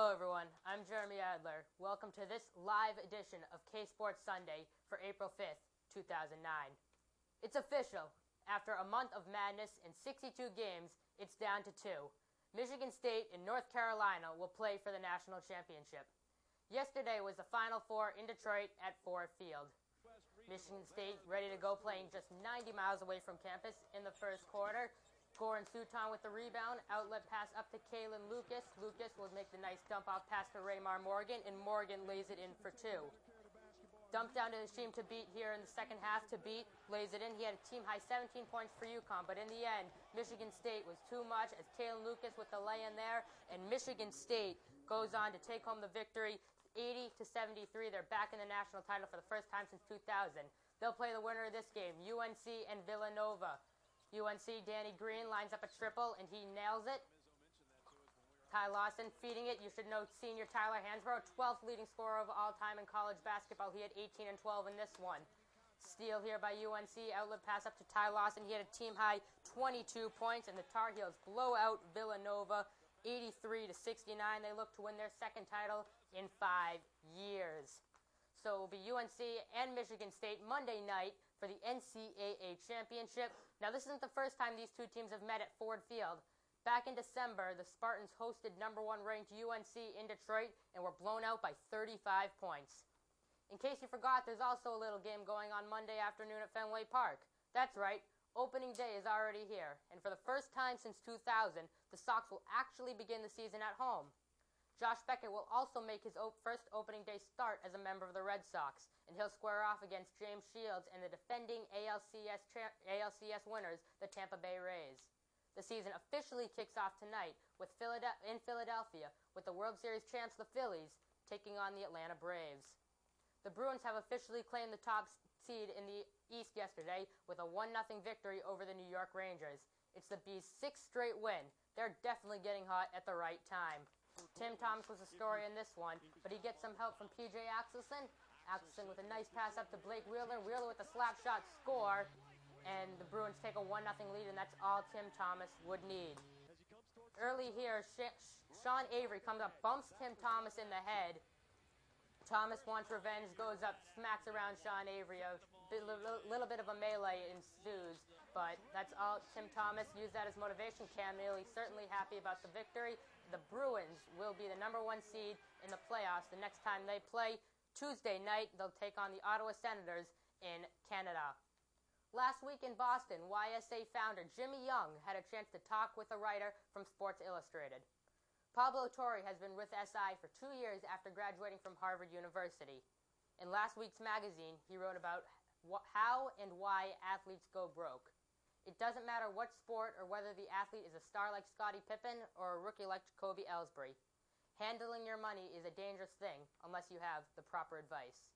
Hello everyone, I'm Jeremy Adler. Welcome to this live edition of Ksports Sunday for April 5th, 2009. It's official. After a month of madness and 62 games, it's down to 2. Michigan State and North Carolina will play for the national championship. Yesterday was the Final Four in Detroit at Ford Field. Michigan State ready to go, playing just 90 miles away from campus in the first quarter. Goran Suton with the rebound, outlet pass up to Kalen Lucas. Lucas will make the nice dump-off pass to Raymar Morgan, and Morgan lays it in for 2. Dump down to Hashim to beat here in the second half. To beat lays it in. He had a team-high 17 points for UConn, but in the end, Michigan State was too much as Kalen Lucas with the lay-in there, and Michigan State goes on to take home the victory 80-73. They're back in the national title for the first time since 2000. They'll play the winner of this game, UNC and Villanova. UNC, Danny Green lines up a triple, and he nails it. Ty Lawson feeding it. You should know senior Tyler Hansbrough, 12th leading scorer of all time in college basketball. He had 18 and 12 in this one. Steal here by UNC. Outlet pass up to Ty Lawson. He had a team-high 22 points, and the Tar Heels blow out Villanova 83-69. They look to win their second title in 5 years. So it will be UNC and Michigan State Monday night for the NCAA championship. Now, this isn't the first time these two teams have met at Ford Field. Back in December, the Spartans hosted #1 ranked UNC in Detroit and were blown out by 35 points. In case you forgot, there's also a little game going on Monday afternoon at Fenway Park. That's right, opening day is already here, and for the first time since 2000, the Sox will actually begin the season at home. Josh Beckett will also make his first opening day start as a member of the Red Sox, and he'll square off against James Shields and the defending ALCS winners, the Tampa Bay Rays. The season officially kicks off tonight in Philadelphia with the World Series champs, the Phillies, taking on the Atlanta Braves. The Bruins have officially claimed the top seed in the East yesterday with a 1-0 victory over the New York Rangers. It's the Bees' 6th straight win. They're definitely getting hot at the right time. Tim Thomas was the story in this one, but he gets some help from P.J. Axelson. Axelson with a nice pass up to Blake Wheeler. Wheeler with a slap shot score, and the Bruins take a 1-0 lead, and that's all Tim Thomas would need. Early here, Sean Avery comes up, bumps Tim Thomas in the head. Thomas wants revenge, goes up, smacks around Sean Avery. A little bit of a melee ensues, but that's all. Tim Thomas used that as motivation. Cam Neely certainly happy about the victory. The Bruins will be the #1 seed in the playoffs the next time they play. Tuesday night, they'll take on the Ottawa Senators in Canada. Last week in Boston, YSA founder Jimmy Young had a chance to talk with a writer from Sports Illustrated. Pablo Torre has been with SI for 2 years after graduating from Harvard University. In last week's magazine, he wrote about how and why athletes go broke. It doesn't matter what sport or whether the athlete is a star like Scottie Pippen or a rookie like Jacoby Ellsbury. Handling your money is a dangerous thing unless you have the proper advice.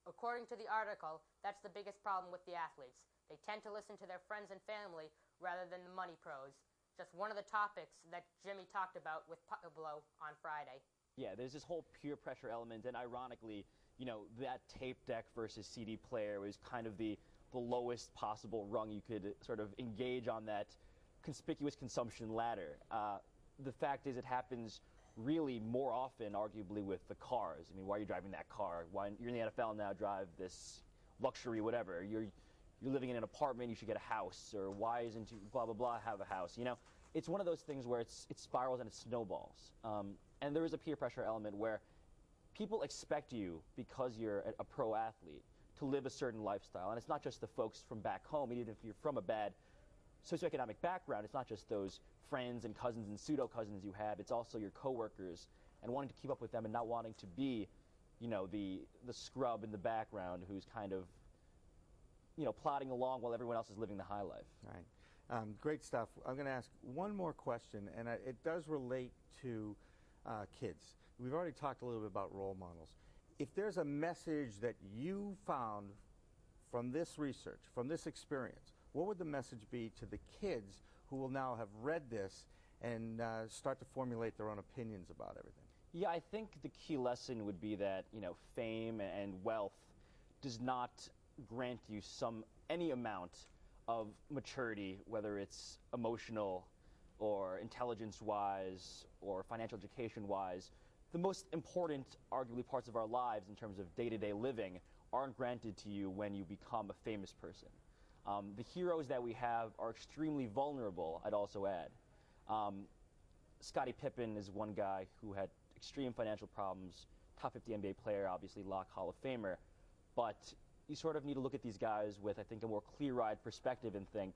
According to the article, that's the biggest problem with the athletes. They tend to listen to their friends and family rather than the money pros. Just one of the topics that Jimmy talked about with Pablo on Friday. Yeah, there's this whole peer pressure element, and ironically, you know, that tape deck versus CD player was kind of the lowest possible rung you could sort of engage on that conspicuous consumption ladder. The fact is, it happens really more often, arguably, with the cars. I mean, why are you driving that car? Why you're in the NFL now, drive this luxury, whatever. You're living in an apartment, you should get a house, or why isn't you blah blah blah have a house? You know, it's one of those things where it spirals and it snowballs. And there is a peer pressure element where people expect you, because you're a pro athlete, to live a certain lifestyle. And it's not just the folks from back home. Even if you're from a bad socioeconomic background, it's not just those friends and cousins and pseudo-cousins you have. It's also your coworkers, and wanting to keep up with them and not wanting to be, you know, the scrub in the background who's kind of, you know, plodding along while everyone else is living the high life. All right. Great stuff. I'm going to ask one more question, and it does relate to kids. We've already talked a little bit about role models. If there's a message that you found from this research, from this experience, what would the message be to the kids who will now have read this and start to formulate their own opinions about everything? Yeah, I think the key lesson would be that, you know, fame and wealth does not grant you any amount of maturity, whether it's emotional or intelligence-wise or financial education-wise, the most important, arguably, parts of our lives in terms of day-to-day living aren't granted to you when you become a famous person. The heroes that we have are extremely vulnerable, I'd also add. Scottie Pippen is one guy who had extreme financial problems, top 50 NBA player, obviously Lock Hall of Famer, but you sort of need to look at these guys with, I think, a more clear-eyed perspective and think,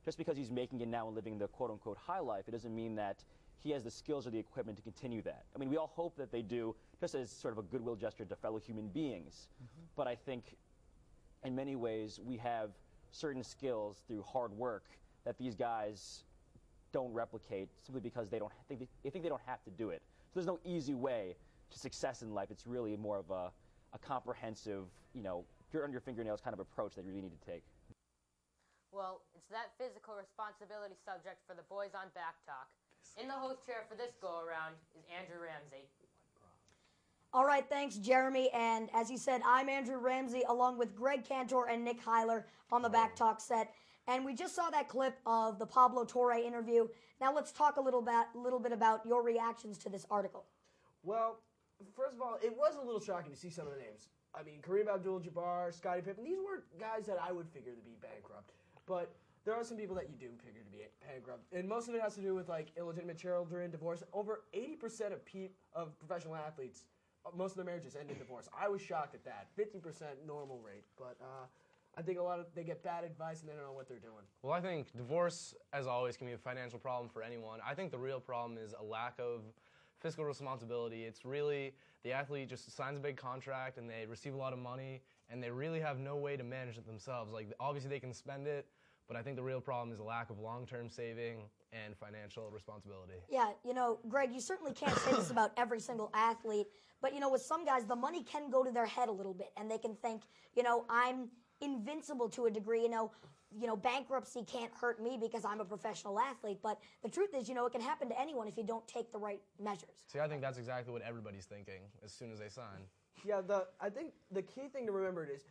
just because he's making it now and living the quote-unquote high life, it doesn't mean that he has the skills or the equipment to continue that. I mean, we all hope that they do, just as sort of a goodwill gesture to fellow human beings. But I think, in many ways, we have certain skills through hard work that these guys don't replicate simply because they think they don't have to do it. So there's no easy way to success in life. It's really more of a comprehensive, dirt under your fingernails kind of approach that you really need to take. Well, it's that physical responsibility subject for the boys on Back Talk. In the host chair for this go-around is Andrew Ramsey. All right, thanks, Jeremy. And as you said, I'm Andrew Ramsey, along with Greg Cantor and Nick Heiler on the Back Talk set. And we just saw that clip of the Pablo Torre interview. Now let's talk a little bit about your reactions to this article. Well, first of all, it was a little shocking to see some of the names. I mean, Kareem Abdul-Jabbar, Scottie Pippen, these weren't guys that I would figure to be bankrupt. But there are some people that you do figure to be bankrupt. And most of it has to do with, like, illegitimate children, divorce. Over 80% of professional athletes, most of their marriages end in divorce. I was shocked at that. 50% normal rate. But I think they get bad advice and they don't know what they're doing. Well, I think divorce, as always, can be a financial problem for anyone. I think the real problem is a lack of fiscal responsibility. It's really the athlete just signs a big contract and they receive a lot of money and they really have no way to manage it themselves. Like, obviously they can spend it, but I think the real problem is a lack of long-term saving and financial responsibility. Yeah, Greg, you certainly can't say this about every single athlete, but, with some guys, the money can go to their head a little bit, and they can think, I'm invincible to a degree, bankruptcy can't hurt me because I'm a professional athlete, but the truth is, it can happen to anyone if you don't take the right measures. See, I think that's exactly what everybody's thinking as soon as they sign. Yeah, I think the key thing to remember is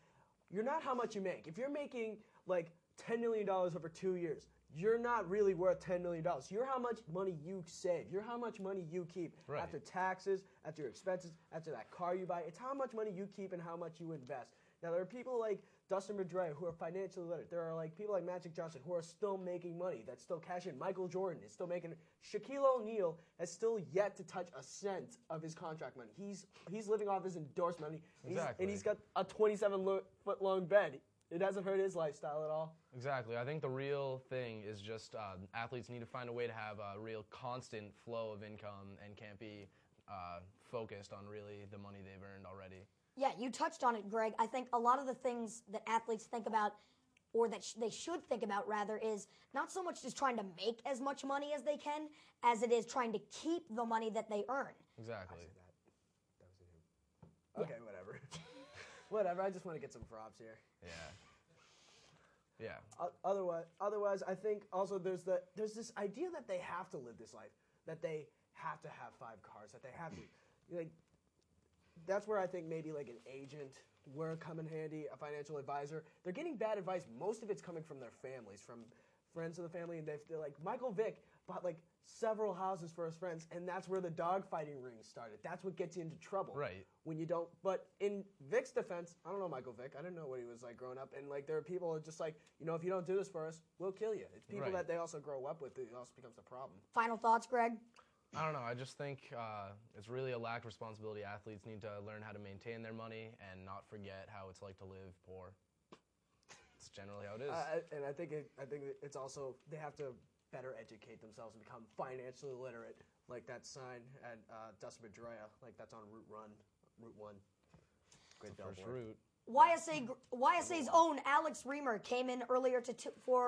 you're not how much you make. If you're making, like, $10 million over 2 years, you're not really worth $10 million. You're how much money you save. You're how much money you keep Right. after taxes, after your expenses, after that car you buy. It's how much money you keep and how much you invest. Now, there are people like Dustin Pedroia who are financially literate. There are like people like Magic Johnson who are still making money, that still cash in. Michael Jordan is still making. Shaquille O'Neal has still yet to touch a cent of his contract money. He's living off his endorsement money, and he's got a 27-foot long bed. It hasn't hurt his lifestyle at all. Exactly. I think the real thing is just athletes need to find a way to have a real constant flow of income and can't be focused on really the money they've earned already. Yeah, you touched on it, Greg. I think a lot of the things that athletes think about, or that they should think about, rather, is not so much just trying to make as much money as they can, as it is trying to keep the money that they earn. Exactly. I said that. Okay, whatever. Whatever, I just want to get some props here. Yeah. Otherwise, I think also there's this idea that they have to live this life, that they have to have 5 cars, that they have to, like, that's where I think maybe like an agent would come in handy, a financial advisor. They're getting bad advice. Most of it's coming from their families, from friends of the family, and they're like, Michael Vick bought like several houses for his friends, and that's where the dogfighting rings started. That's what gets you into trouble. Right. When you don't, but in Vick's defense, I don't know Michael Vick. I didn't know what he was like growing up, and like there are people who are just like, if you don't do this for us, we'll kill you. It's people that they also grow up with. It also becomes a problem. Final thoughts, Greg? I don't know. I just think it's really a lack of responsibility. Athletes need to learn how to maintain their money and not forget how it's like to live poor. It's generally how it is. And I think it's also they have to better educate themselves and become financially literate, like that sign at Dustin Pedroia, like that's on Route 1. Great First billboard. route. YSA's own Alex Reamer came in earlier for